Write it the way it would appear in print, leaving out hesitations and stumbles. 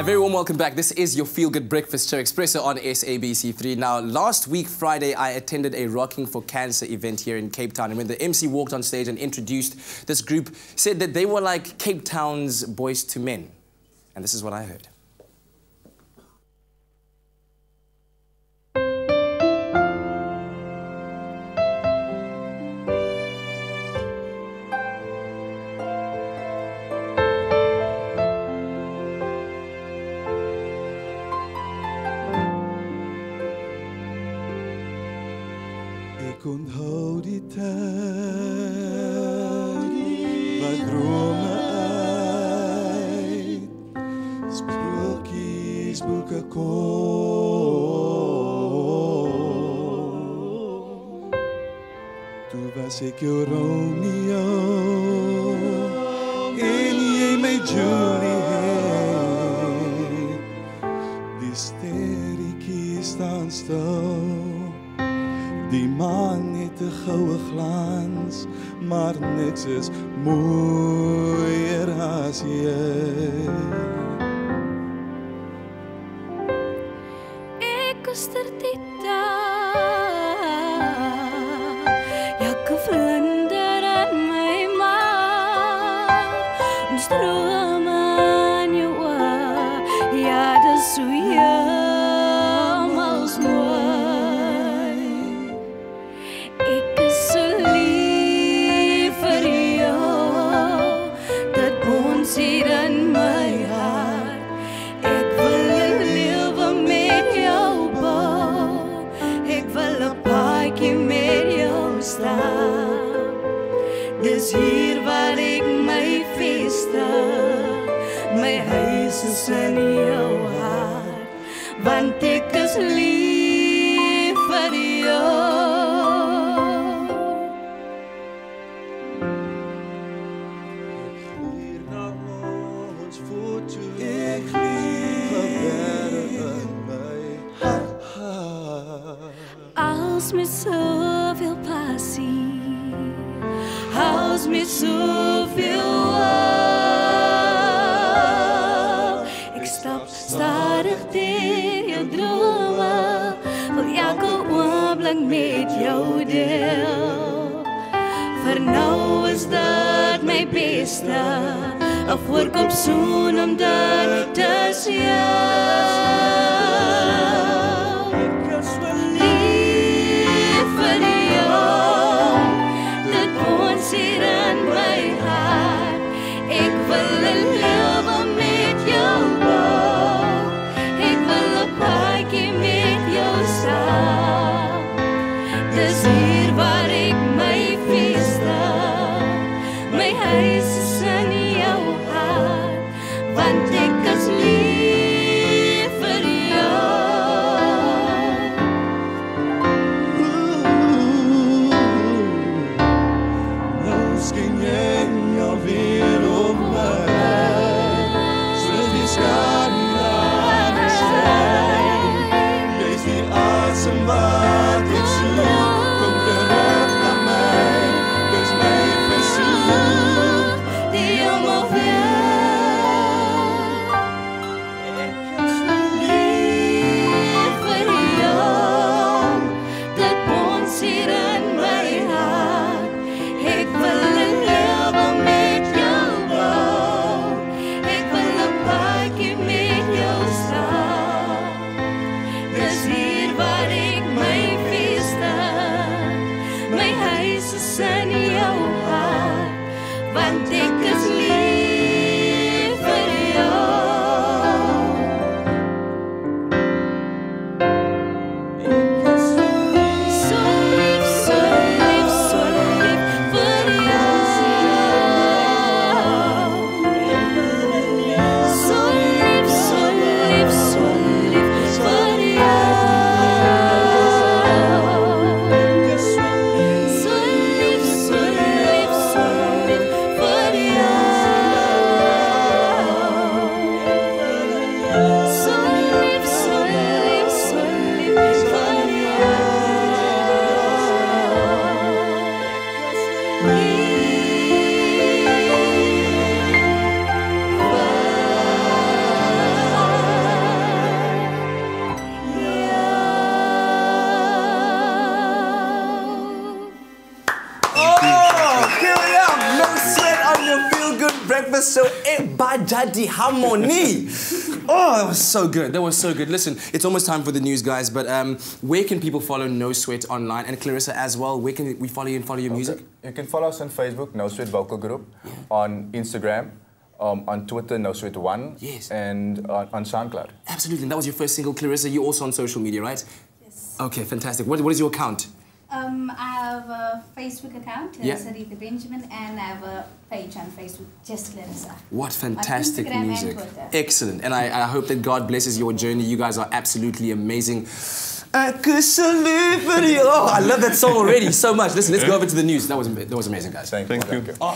very warm welcome back. This is your Feel Good Breakfast Show, Expresso on SABC3. Now, last week, Friday, I attended a Rocking for Cancer event here in Cape Town. And when the MC walked on stage and introduced this group, said that they were like Cape Town's Boys to Men. And this is what I heard. Ik onthou die tyd wat drome uit sprokies boeke kom. Toe was ek jou Romeo en jy my Juliet. Die sterretjies staan stil. Die maan het 'n goue glans, maar niks is mooier as jy. Ek koester die dag, elke vlinder aan my maag, ons drome aan jou oor, ja, dis so hemels mooi. Hier in my hart, ek wil 'n lewe met jou bou, ek wil 'n paadjie met jou stap. Dis hier waar ek my vestig, my huis is in jou hart, want ek is lief vir jou. Als met zoveel passie, als met zoveel hoop. Ik stap stadig deur jou drome, wil elke oomblik met jou deel. Vir nou is dit my beste, 'n voorkop soen om dit te sien. Dis hier waar ek my vestig, my huis is in jou hart, want ek is lief vir jou. Nou skyn jy alweer op my, soos die skadu aan die skyn. Jy's die asem wat ek soek. In jou hart, want ek is lief vir jou. Ek is so lief, so lief, so lief vir jou. So lief, so lief, so lief vir jou. So lief, so lief, so lief vir jou. Breakfast Show by Daddy Harmony. Oh, that was so good. That was so good. Listen, it's almost time for the news, guys, but where can people follow No Sweat online? And Clarissa as well, where can we follow you and follow your music? You can follow us on Facebook, No Sweat Vocal Group, on Instagram, on Twitter, No Sweat One, Yes. and on SoundCloud. Absolutely. And that was your first single, Clarissa. You're also on social media, right? Yes. Okay, fantastic. What is your account? I have a Facebook account, Yeah. Sarita Benjamin, and I have a page on Facebook, Just Clarissa. What fantastic Instagram and music. Twitter. Excellent. And I hope that God blesses your journey. You guys are absolutely amazing. I could salute for you. Oh, I love that song already so much. Listen, let's go over to the news. That was amazing, guys. Thank you.